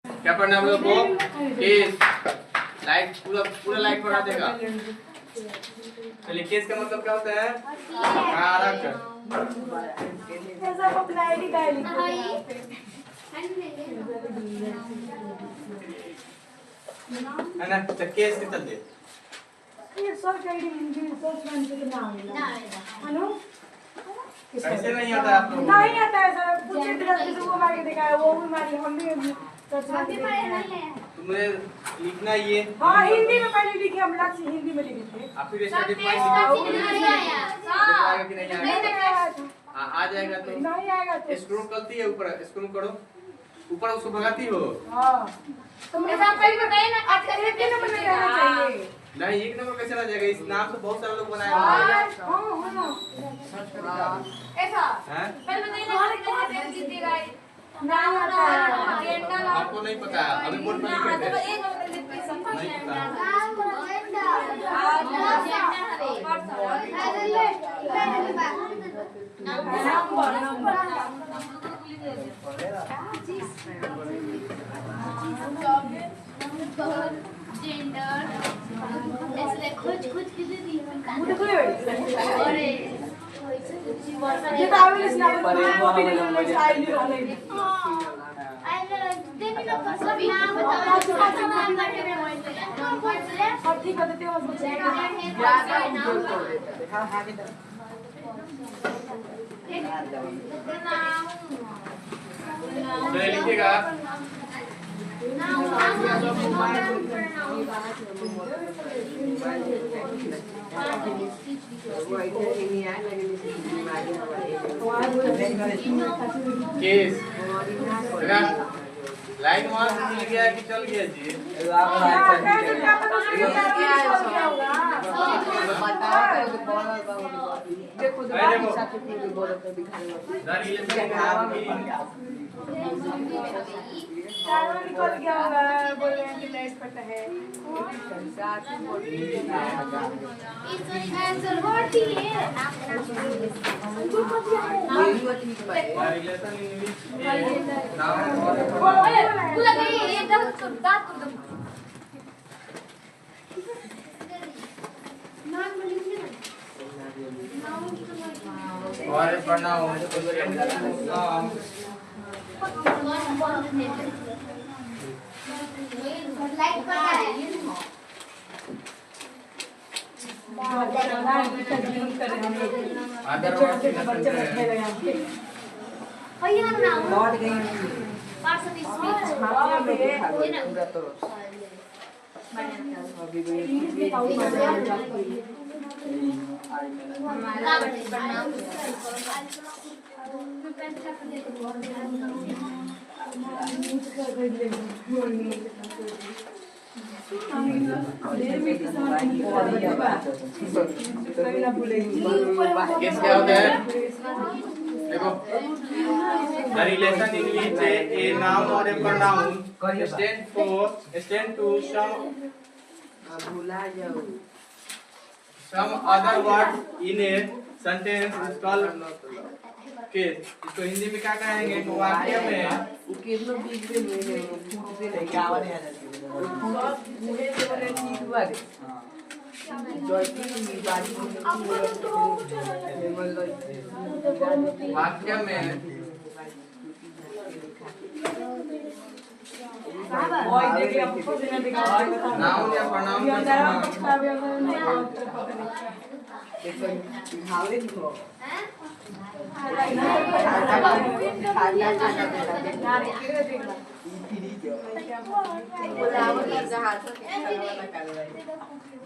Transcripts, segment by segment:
क्या पढ़ना हम लोग को? केस लाइक पूरा लाइक पढ़ा देगा। चलिए केस का मतलब क्या होता है? कारक। है ना? तो केस कितना दे? ये सर्च आईडी हिंदी सर्च करने के नाम है हेलो कैसे नहीं आता आप लोगों को? नहीं आता है सर पूछे थे तो वो मार के दिखाया वो भी मारी हम भी सर्च करके नहीं है तुम्हें लिखना ये हां हिंदी में पहले लिखे हम लक्ष्य हिंदी में लिखे थे आप फिर स्टडी पॉइंट नहीं आया कि नहीं आएगा? आ जाएगा तो नहीं आएगा तो स्क्रॉल करती है ऊपर स्क्रॉल करो ऊपर उसको भगाती हो। हां तो मुझे आप पहले बताइए ना आज का एक नंबर में रहना चाहिए नहीं एक नंबर कैसे आ जाएगा? इस नाम से बहुत सारे लोग बनाए हुए हैं। हां ऐसा हैं? पहले बताइए ना कैसे जीतेगा नाम आता है आपको नहीं पता अभी बोर्ड पर लिखे थे नहीं पता जेंडर ऐसे खोज किसे दी अरे ये तो आवेल इस नाम पर भी नहीं आई नहीं देखिए ना सब नाम बताओ नाम करके मैं बोलते हैं और ठीक है देते हो बच्चे हां हां तो लिखिएगा केस लाइन वहां से मिल गया कि चल गया जी? निकल गया होगा बोल रहे हैं कि लाइट कट है आंसर व्हाट है रिलेशन और पढ़ना हो लाइक कर बच्चे बैठे गए यहाँ पे भैया नाम लौट गई पार्सल स्पीच ये ना केस क्या होता है? देखो the relation in which a noun और a pronoun stand to some other word in a sentence is called case. इसको हिंदी में क्या कहेंगे? तो वाक्य में कितनो बीच में मैंने फूट से लेके आवाज आ जाती है मुझे से बड़े ठीक बात जोइती बाजी वाक्य में ओए देख लिया हमको देना दिखा नाउन या प्रोनाउन ये का अंदर समान देखो हावे दिखो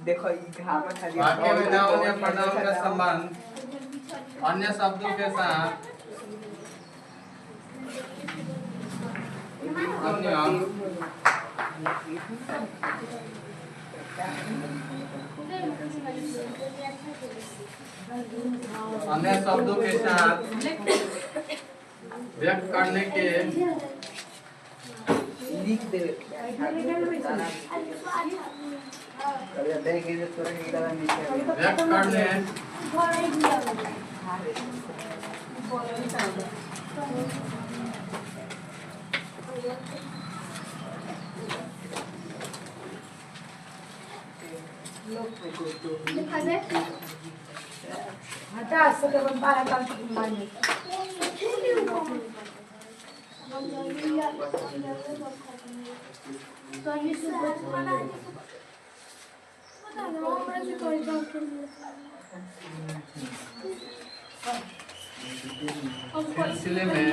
देखो वाक्य में नाउन या प्रोनाउन का संबंध अन्य शब्दों के साथ अन्य शब्दों के साथ व्यक्त करने के लिख दे व्यक्त करने दिखा दे हटा सके बन 12 साल की उम्र में सोनी से बना पता ना हमरा से कोई बात नहीं सिलसिले में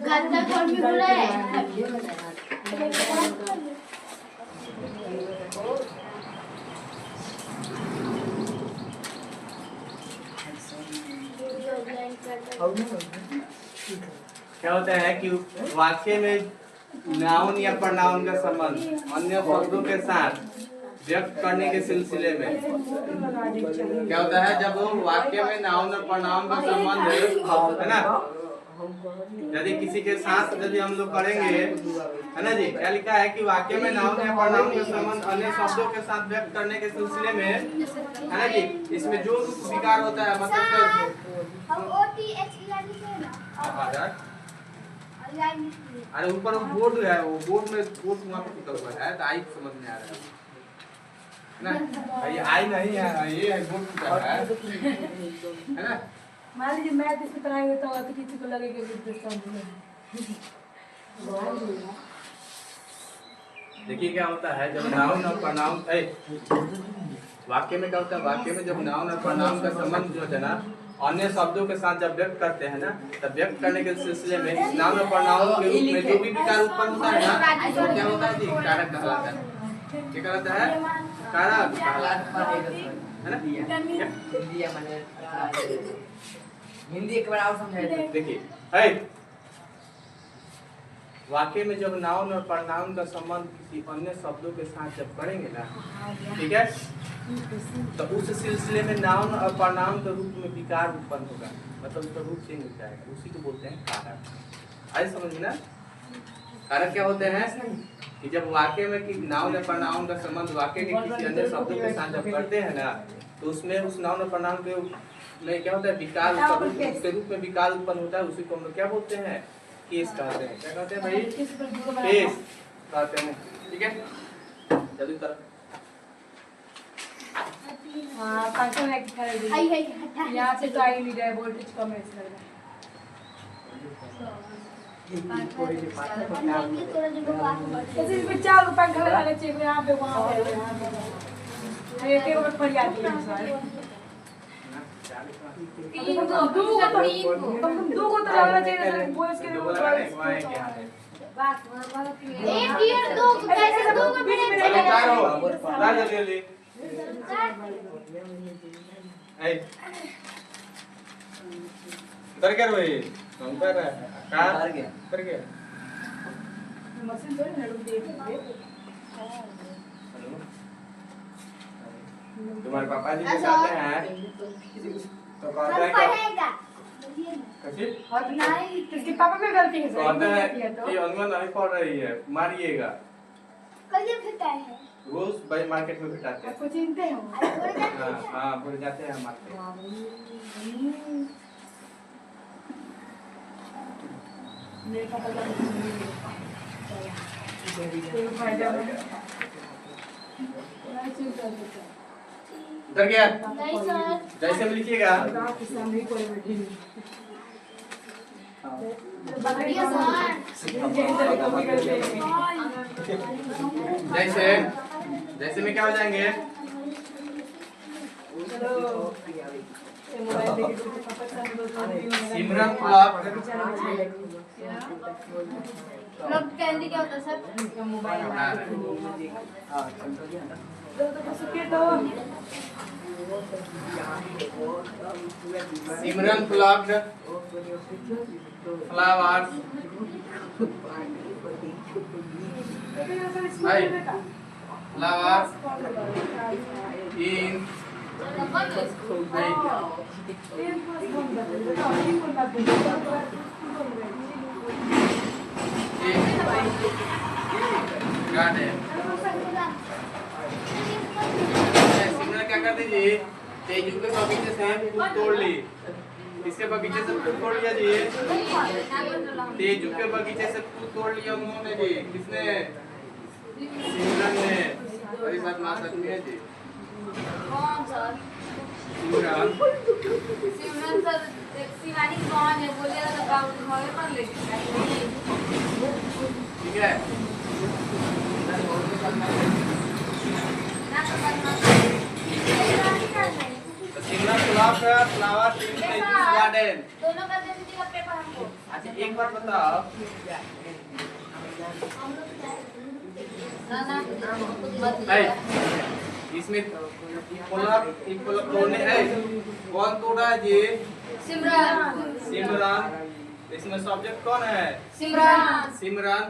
गंदा कौन भी बोला है क्या होता है कि वाक्य में नाउन या प्रनाउन का संबंध अन्य शब्दों के साथ व्यक्त करने के सिलसिले में क्या होता है जब वाक्य में नाउन और प्रनाउन का संबंध है ना, यदि किसी के साथ यदि हम लोग करेंगे है ना जी, क्या लिखा है कि वाक्य में नाउन या प्रनाउन का संबंध अन्य शब्दों के साथ व्यक्त करने के सिलसिले में है ना जी, इसमें जो विकार होता है मतलब हम OTH लिखे ना अरे ऊपर वो बोर्ड है, वो बोर्ड में बोर्ड वहाँ पे लिखा हुआ है तो आई समझ में आ रहा है ना, ये आई नहीं है, ये बोर्ड लिखा है ना। मान लीजिए मैं इस तरह होता हुआ तो किसी को लगेगा कि देखिए क्या होता है जब नाउन और प्रनाउन वाक्य में क्या होता है, वाक्य में जब नाउन और प्रनाउन का संबंध जो है ना अन्य शब्दों के साथ जब व्यक्त करते हैं ना, तब व्यक्त करने के सिलसिले में इस नाउन और प्रनाउन के रूप में जो भी विकार उत्पन्न होता है ना, तो क्या होता है जी, कारक कहलाता है। क्या कहलाता है? कारक कहलाता है ना। हिंदी एक बार और समझाइए। देखिए वाक्य में जब नाउन और प्रनाउन का संबंध किसी अन्य शब्दों के साथ जब करेंगे ना, ठीक है, तो उस सिलसिले में नाउन और प्रनाउन के रूप में विकार उत्पन्न होगा, मतलब उसका रूप चेंज हो जाएगा, उसी को बोलते हैं कारक। आइए समझ ना, कारक क्या होते हैं कि जब वाक्य में कि नाउन और प्रनाउन का संबंध वाक्य के किसी अन्य शब्दों के साथ जब करते हैं ना, तो उसमें उस नाउन और प्रनाउन के में क्या होता है, विकार, उसके रूप में विकार उत्पन्न होता है, उसी को हम लोग क्या बोलते हैं, केस कहते हैं। क्या कहते हैं भाई? केस कहते हैं, ठीक है। जल्दी कर। हां पंखा में खड़ा है, हाय हाय हटा यहां से तो आई नहीं रहा है, वोल्टेज कम है इस लग रहा है। इसमें चार पंखा लगाने चाहिए, यहां पे वहां पे एक एक पर जाती है सारे दो को तो लगाना चाहिए, बॉयज के एक ईयर दो कैसे दो में जल्दी उतर क्या भाई, उतर रहा है, उतर गया मशीन थोड़ी ना रुक देती है। तुम्हारे पापा जी कहते हैं तो कहता है पढ़ेगा कैसे और नहीं किसके पापा में गलती है सर, कहता है तो कि अनुमान नहीं पढ़ रही है, मारिएगा। कल फिरता है रोज भाई मार्केट में बिठाते हैं। आपको चिंते हो? हाँ भूल जाते हैं मार्केट। मेरे पापा का फायदा है। उतर गया, नहीं सर जैसे में लिखिएगा। बढ़िया सर जैसे जैसे में क्या हो जाएंगे? सिमरन क्लब लोग कैंडी क्या होता है sir Simran club flowers flowers in garden. Simran क्या करते जी? तेजू के बगीचे से फूल तोड़ ली। किसके बगीचे से फूल तोड़ लिया जी? तेजू के बगीचे से फूल तोड़ लिया उन्होंने जी। किसने? सिमरन ने। और इस बात मान सकती है जी? कौन सर सिमरन सिमरन सर शिवानी कौन है बोलिएगा तो काम होए पर लेके ठीक है। ना तो करना सिमरन क्लब का फ्लावर टीम तेजू गार्डन। दोनों का दे दीजिएगा पेपर हमको अच्छा एक बात बताओ, ना ना इसमें एक पलक तोड़ने है, कौन तोड़ा है जी? सिमरन सिमरन। इसमें सब्जेक्ट कौन है? सिमरन सिमरन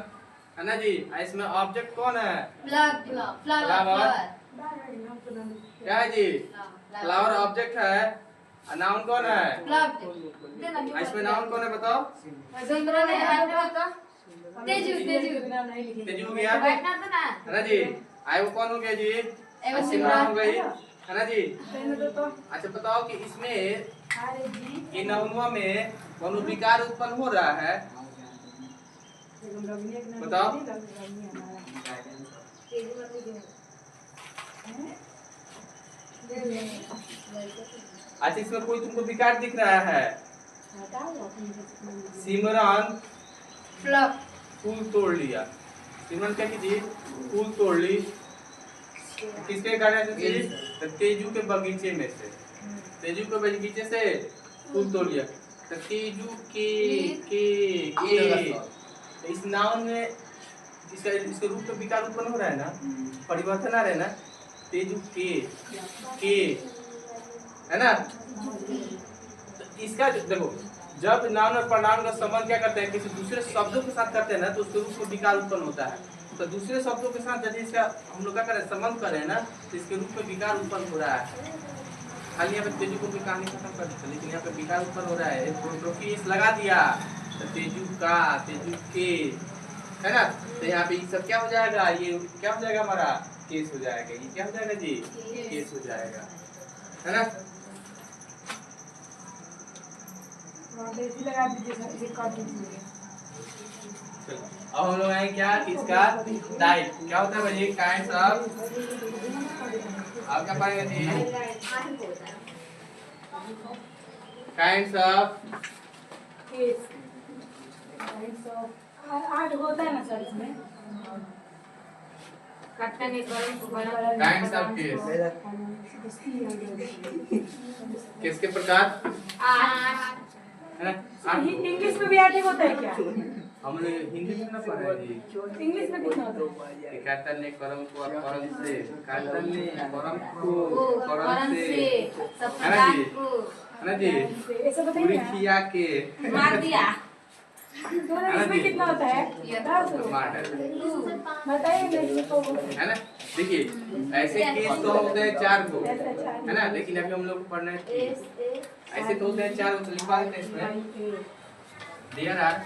है ना जी। इसमें ऑब्जेक्ट कौन है? फ्लावर क्या है जी? फ्लावर ऑब्जेक्ट है। नाउन कौन है? इसमें नाउन कौन है बताओ? सिमरन है तेजू तेजू तेजू हो गया बैठना तो ना है ना जी। वो कौन हो गया जी? एवं सिमरन हो गई सिमरन है ना जी। अच्छा बताओ कि इसमें ये नौनवा में कौन विकार उत्पन्न हो रहा है? बताओ। अच्छा इसमें कोई तुमको विकार दिख रहा है? सिमरन फ्लॉप फूल तोड़ लिया। सिमरन क्या कीजिए? फूल तोड़ ली। किसके गार्डन से थी? तो तेजू के बगीचे में से। तेजू के बगीचे से फूल तोड़ लिया। तो तेजू के इस नाउन में इसके रूप में विकार उत्पन्न हो रहा है ना, परिवर्तन आ रहा है ना। तेजू के है ना। तो इसका देखो, जब नाउन और प्रनाउन का संबंध क्या करते हैं? किसी दूसरे शब्दों के साथ करते हैं ना, तो उसके रूप में विकार उत्पन्न होता है। तो दूसरे शब्दों के साथ यदि इसका हम लोग क्या करें, संबंध करें ना, तो इसके रूप में विकार उत्पन्न हो रहा है। खाली यहाँ पे तेजू को भी कहानी खत्म कर देते, लेकिन यहाँ पे विकार उत्पन्न हो रहा है। प्रोफिस लगा दिया तो तेजू का, तेजू के है ना। तो यहाँ पे ये सब क्या हो जाएगा? ये क्या हो जाएगा? हमारा केस हो जाएगा। ये क्या हो जाएगा जी? केस हो जाएगा है ना। लगा दीजिए सर, ये काट दीजिए। अब हम लोग आए क्या? इसका टाइप क्या होता है भाई? Kinds of. आप क्या पढ़ेंगे जी? काइंड्स ऑफ केस आठ होता है ना सर इसमें। कटना नहीं करो काइंड्स ऑफ केस। केस के प्रकार है ना। इंग्लिश में भी आठ होता है क्या? हम लोग हिंदी में ना पढ़े जी। इंग्लिश में कितना होता है? कातल ने करम को करम से, कातल ने करम को करम से है ना जी। है ना जी। ऐसा बताइए पूरी ना। खिया के मार दिया इसमें कितना होता है? बताइए है ना। देखिए ऐसे केस तो होते हैं 4 को है ना, लेकिन अभी हम लोग पढ़ना है ऐसे तो होते हैं 4 को। लिखवा देते हैं इसमें। There are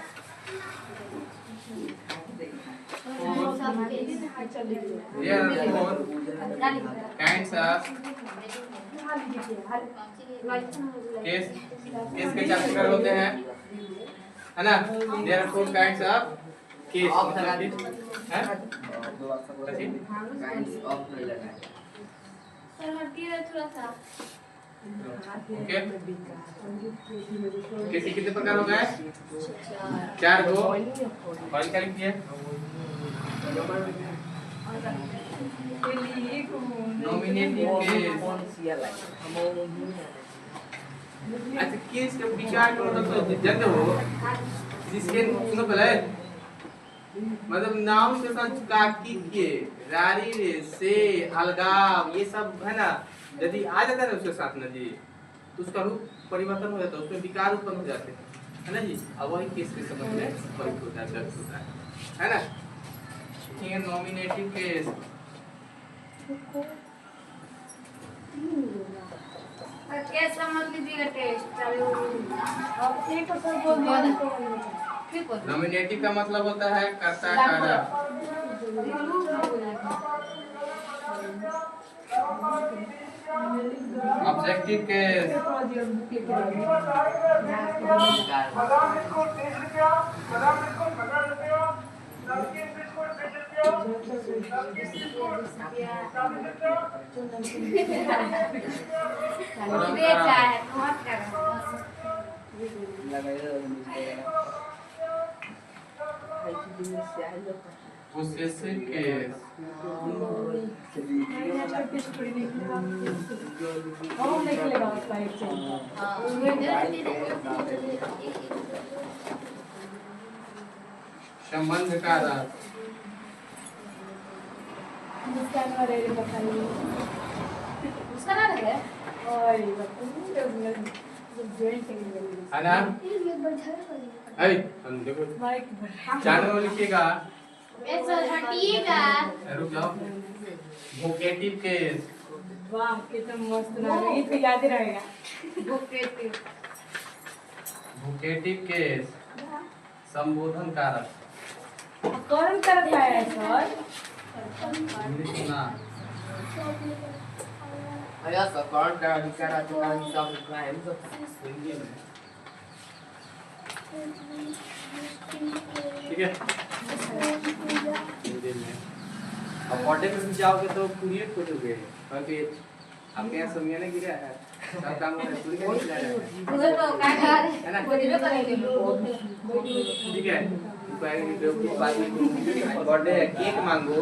kinds of case. Case के 4 प्रकार होते हैं है ना। There are 4 kinds of case. है सर हटिए थोड़ा सा ओके कैसे कितने प्रकार हो गए? 4 गो कौन क्या लिखिए? Nominative case. अच्छा केस का विचार करो तो जानते हो जिसके सुनो पहले मतलब नाम के साथ काकी के रारी रे से अलगाव ये सब है ना यदि आ जाता है ना उसके साथ ना जी तो उसका रूप परिवर्तन हो जाता है उसमें विकार उत्पन्न हो जाते हैं है ना जी अब वही केस के संबंध में प्रयुक्त होता है दर्ज होता है ना ठीक है नॉमिनेटिव केस केस समझ लीजिएगा टेस्ट चलो अब एक और सब बोल दिया तो ठीक हो नॉमिनेटिव का मतलब होता है कर्ता कारक ऑब्जेक्टिव केस बेचा है बहुत कर पोसेसिव केस और निकलेगा उसका एक संबंध कारक उसका नाम रे बताइए उसका नाम है ओए बताइए जॉइन करेंगे है ना ऐ हम देखो माइक जानने वाले लिखिएगा ऐसा हटिएगा रुक जाओ वोकेटिव केस वाह कितना मस्त नाम है ये तो याद ही रहेगा वोकेटिव केस संबोधन कारक कौन करता है सर इंग्लिश सुना Ayo sekarang dah bicara tentang hisab Ibrahim tu. Hindi में ठीक है हिंदी में अब पढ़ने में भी जाओगे तो पूरी खोजोगे क्योंकि आपके यहाँ समझा नहीं गिरा है सब काम में पूरी नहीं गिरा है उधर तो क्या कर है ना वो भी करेंगे ठीक है पहले बाद में बर्थडे केक मांगो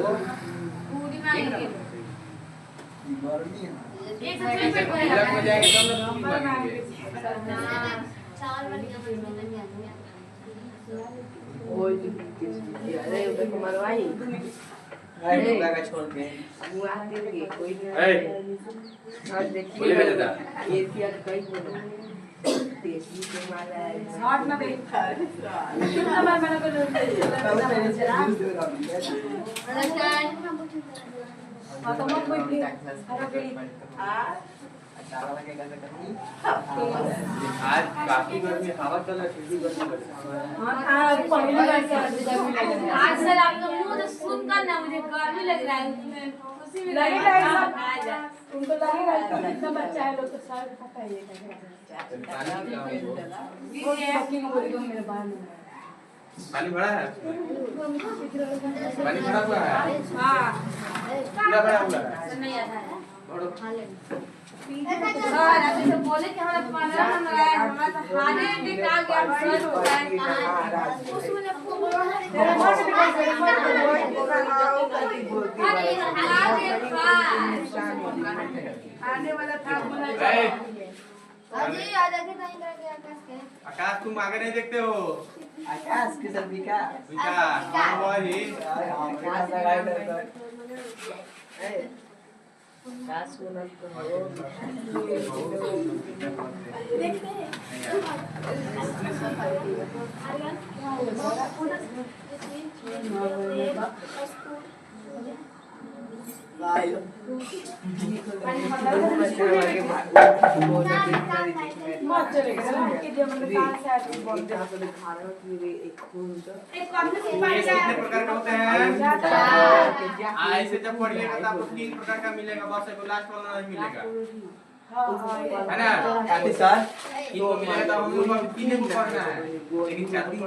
पूरी मांगेंगे एक जब सबसे तिलक में जाएंगे तब ना पूरी मांगेंगे चावल वाली का मस्त नहीं आती Oh itu ada udah kemana lagi? अरे लगा छोड़ के Semua ada lagi. Koi ए ada बोले भेजा था ये tiada koi pun. Tesi kemana? Short ना देख कितना बार मैंने को हाँ तो मत कोई भी अरे गई आज काफी गर्मी हवा चल रहा है फिर भी गर्मी लग रहा है हाँ आज पहली बार से आज सर आपका मुंह तो सुनकर ना मुझे गर्मी लग रहा है उसमें खुशी में लगेगा ऐसा उनको लगेगा इतना बच्चा है लोग तो सारे पता ही है वो बाकी बोल दो मेरे बाल में पानी भरा है पानी भरा हुआ है हाँ पूरा भरा हुआ है नहीं आता है बड़ो सर अभी तो बोले कि हमारा 15 नंबर आया हमारा तो हाने निकाल गया सर होता है उसमें आपको बोला है तेरा फोन निकाल तेरा फोन आने वाला था बोला अजी आ जाके कहीं करके आकाश के आकाश तुम आगे नहीं देखते हो Akas kisah Bika. विकास वही Akas lagi dah. Eh. Akas pun aku Layo. मत चलेगा ना कि जब हम कहां से आते हैं बोलते हैं एक कप में पानी ये डाल कितने प्रकार का होते हैं ऐसे जब पढ़िएगा तो आपको 3 प्रकार का मिलेगा बस एक लास्ट वाला नहीं मिलेगा है ना? आदि सर इनको मिलेगा तो हम लोग को अभी 3 को पढ़ना है, लेकिन 4 दिन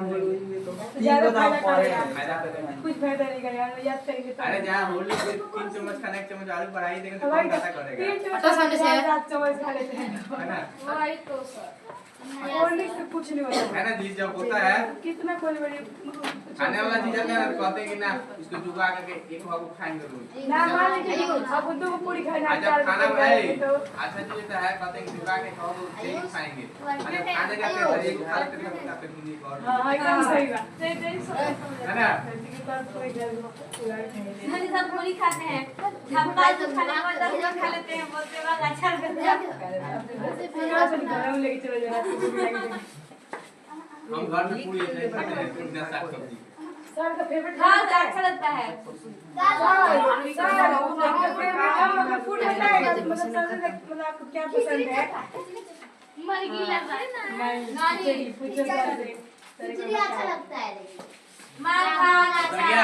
ज्यादा फायदा फायदा करेगा, करेगा। कुछ फायदा नहीं करेगा, याद करेंगे तो। अरे जहाँ होली पे 3 चम्मच खाना 1 चम्मच आलू बढ़ाई देंगे तो कौन ज्यादा करेगा, 3 चम्मच 7 चम्मच खा लेते हैं। है ना? वही तो सर होली से कुछ नहीं होता है ना जी? जब होता है कितना कोई बड़ी खाने वाला चीज है ना, कहते हैं कि ना इसको जुगा करके एक भाग को खाएंगे रोज। ना मान लीजिए अब दो पूरी खाना आज जब खाना भाई तो अच्छा चीज है, कहते हैं कि जुगा के खाओ तो ठीक खाएंगे, और जब खाने जाते हैं तो एक खा लेते हैं तो फिर नहीं और, हाँ एकदम सही बात है ना? हम सब पूरी खाते हैं, हम बात तो खाने में 10 लोग खा लेते हैं, बोलते हैं अच्छा लेके चलो जरा हम घर में पूरी नहीं खाते हैं, बिना साग सब्जी। सर का फेवरेट हाँ तो अच्छा लगता है फूड होता है मतलब सबसे मतलब आपको क्या पसंद है? मरगी लगता है ना नहीं खिचड़ी अच्छा लगता है मार खाना अच्छा लगता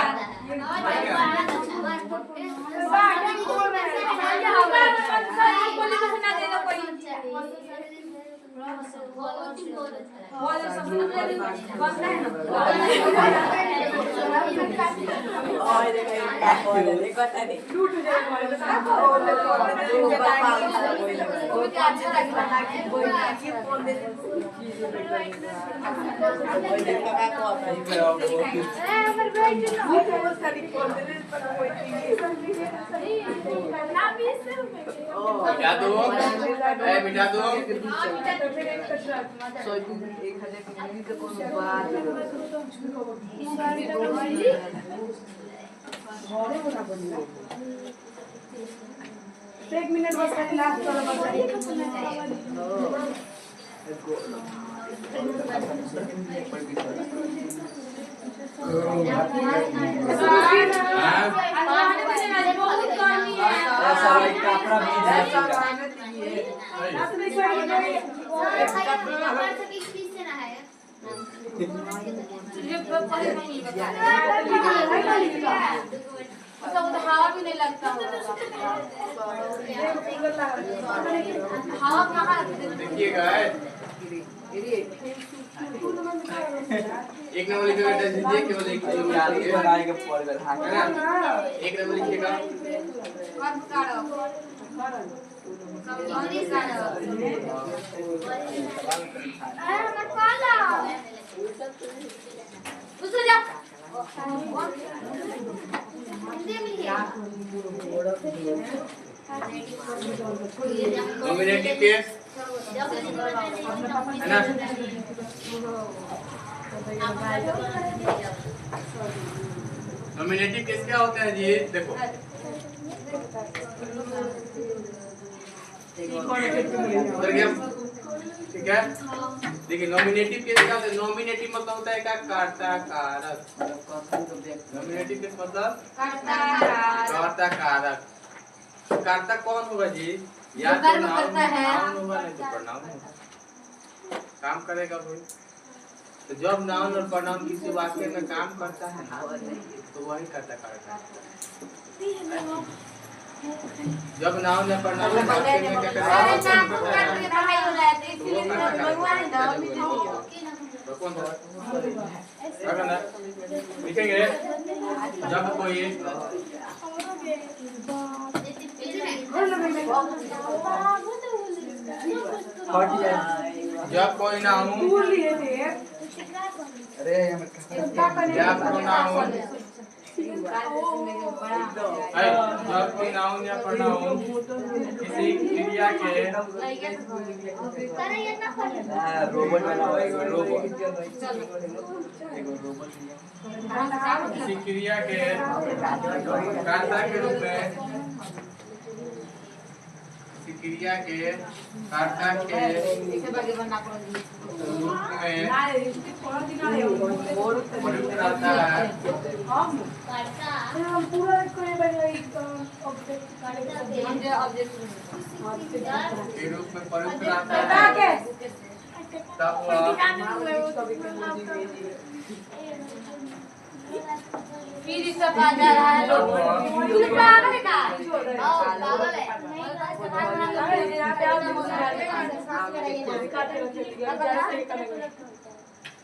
है मिठा दो, मिठा दो। एक मिनट बस खाली लास्ट वाला बताइए हवा भी नहीं लगता हवा कहाँ देखिएगा एक नंबर लिखिएगा, दीजिए केवल एक है ना? एक नंबर लिखिएगा, नॉमिनेटिव केस है ना? नॉमिनेटिव केस क्या होते हैं जी? देखो उधर गया, ठीक है? देखिए नॉमिनेटिव केस क्या होता है? नॉमिनेटिव मतलब होता है क्या? कर्ता कारक। नॉमिनेटिव केस मतलब कर्ता कारक। कर्ता कौन होगा जी? या तो नाउन होगा, नहीं तो प्रोनाउन होगा। काम करेगा कोई, तो जब नाउन और प्रोनाउन किसी वाक्य में काम करता है ना, तो वही कर्ता कारक है। जब नाउन या प्रोनाउन वाक्य में क्या करता है? लिखेंगे जब कोई नाउन जब कोई नाउन या प्रोनाउन किसी क्रिया के किसी क्रिया के कर्ता के रूप में क्रिया के कर्ता के रूप में प्रयुक्त रहता है। हम पूरा कोई के रूप में प्रयुक्त रहता है। तब हुआ फिर इस सब आ जा रहा है लोग तू पागल है का पागल है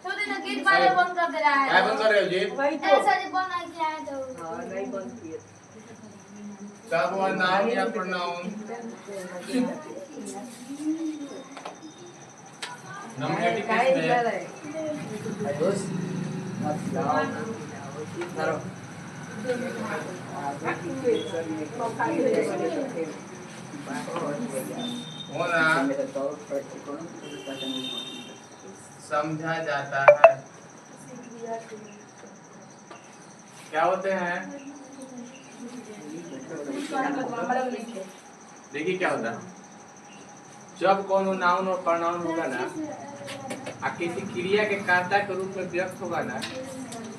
तो दिन गेट वाले बंद कर दे रहा है क्या बंद कर रहे हो जी ऐसा जब बंद नहीं किया है तो हाँ नहीं बंद किए तब हुआ नाउन या प्रोनाउन नॉमिनेटिव केस में दोस्त मत लाओ करो होना समझा जाता है क्या होते हैं देखिए क्या होता है जब कौन नाउन और प्रोनाउन होगा ना और किसी क्रिया के कर्ता के रूप में व्यक्त होगा ना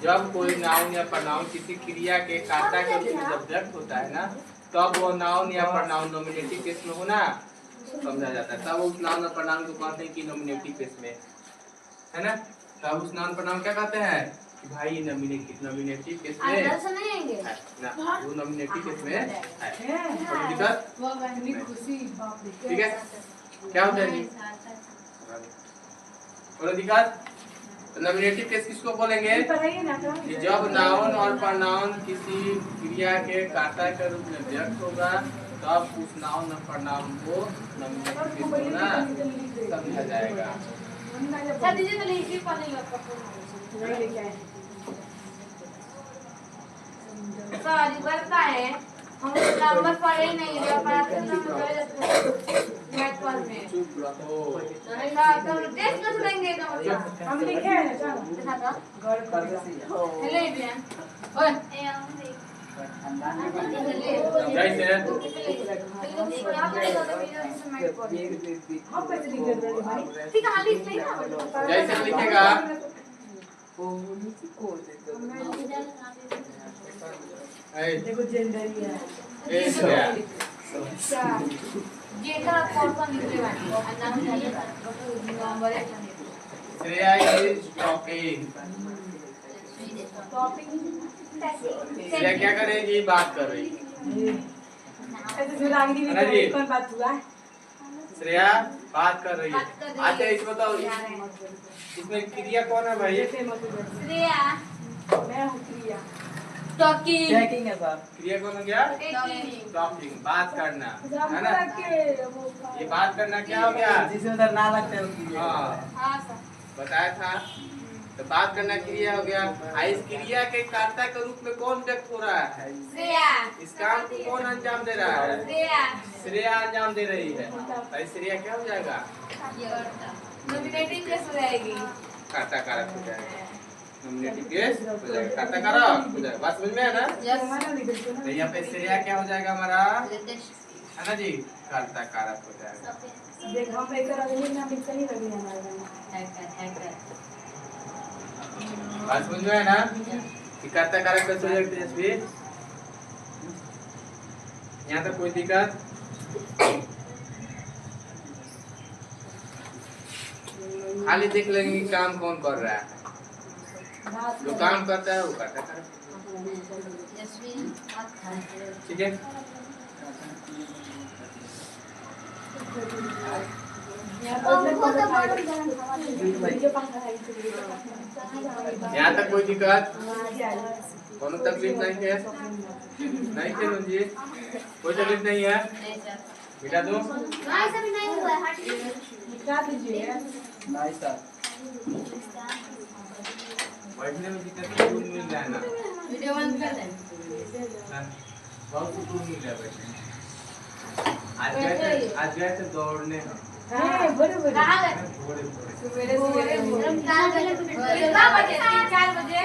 जब कोई नाउन या प्रोनाउन किसी क्रिया के कर्ता के रूप में जब व्यक्त होता है ना तब वो नाउन या प्रोनाउन नॉमिनेटिव केस में होना समझा जाता है तब उस नाउन और प्रोनाउन को कहते हैं कि नॉमिनेटिव केस में है ना तब उस नाउन प्रोनाउन क्या कहते हैं कि भाई नॉमिनेटिव केस में अंदर से नहीं आएंगे है ना वो नॉमिनेटिव केस में है कोई दिक्कत ठीक है क्या होता है जी कोई दिक्कत तो नॉमिनेटिव केस किसको बोलेंगे कि जब नाउन और प्रोनाउन किसी क्रिया के कर्ता के रूप में व्यक्त होगा तब उस नाउन और प्रोनाउन को नॉमिनेटिव केस में होना समझा जाएगा सर दीजिए तो लीजिए पानी लगा सर करता है हम नंबर पढ़े ही नहीं है मैथ क्लास में चुप रहो तो टेस्ट कैसे लेंगे का मतलब हम लिखे हैं ना चलो दिखा दो हेले भी ओए जैसे हम कैसे लिख देते हैं भाई ठीक है हाली सही ना जैसे लिखेगा देखो जेंडर ही है जेंडर कौन कौन लिखे वाली नाम चाहिए नंबर है श्रेया इज टॉकिंग श्रेया क्या कर रही है बात कर रही है ऐसे सुनांगी भी नहीं कौन बात हुआ श्रेया बात कर रही है अच्छा इस बताओ इसमें क्रिया कौन है भाई श्रेया मैं हूँ प्रिया टॉकिंग चेकिंग है सर क्रिया कौन हो गया टॉकिंग बात करना है ना ये बात करना क्या हो गया जिसमें उधर ना लगता है उसकी हाँ हां सर बताया था तो बात करना क्रिया हो गया इस क्रिया के कर्ता के रूप में कौन व्यक्त हो रहा है श्रेया इस काम को कौन अंजाम दे रहा है श्रेया श्रेया अंजाम दे रही है भाई श्रेया क्या हो जाएगा नॉमिनेटिव केस हो जाएगी कर्ता कारक हो जाएगा नॉमिनेटिव केस हो जाएगा कर्ता कारक हो जाएगा बात समझ में है ना यस तो यहाँ पे श्रेया क्या हो जाएगा हमारा है ना जी कर्ता कारक हो जाएगा देख हम एक रंगीन नाम लिख नहीं लगी हमारे बात समझ में है ना कि कर्ता कारक कैसे हो जाएगा तेजस्वी यहाँ तक कोई दिक्कत खाली देख लेंगे कि काम कौन कर रहा है जो काम करता है वो करता है ठीक है यहाँ तक कोई दिक्कत कोनो तकलीफ नहीं है नहीं थे जी कोई तकलीफ नहीं है बेटा दो नहीं सभी नहीं हुआ है निकाल दीजिए नहीं सर बैठने में दिक्कत सुकून मिल रहा है ना वीडियो बंद कर दे बहुत सुकून मिल रहा है बैठने में आज गए थे दौड़ने हम हां बरोबर कहां गए थोड़े थोड़े सवेरे सवेरे कितना बजे 4 बजे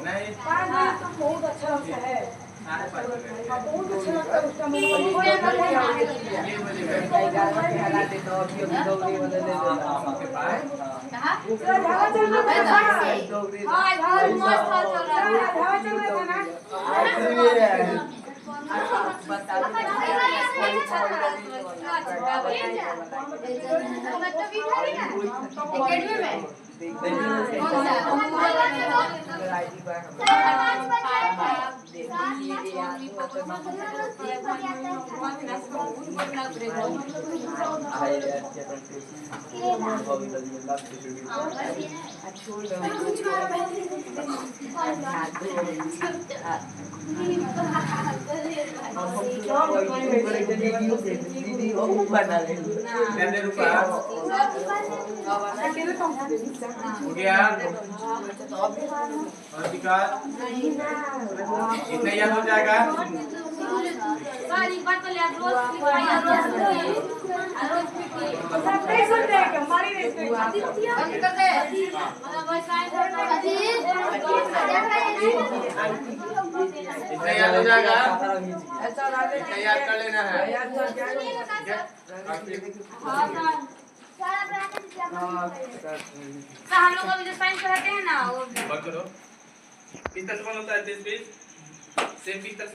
नहीं पानी तो बहुत अच्छा लगता है 5:30 बजे बहुत अच्छा लगता है उसका मुंह ये बजे गए हालांकि तो अभी दौड़ी वाले ले आपके पास कहां हवा चल रहा है दौड़ी हां बहुत मस्त चल रहा है हवा चल रहा था ना बता एकेडमी में कितने रुपया हो गया और विकास कितने याद हो जाएगा सारी बात तो ले रोज लिखवाया रोज हमारी रेस्पेक्ट बंद कर दे मतलब वही साइन करना कितने याद हो जाएगा कितने याद कर लेना है हम लोग अभी जो साइन कराते हैं ना वो बंद करो किस तरह से बंद होता है 30 20 सेम 20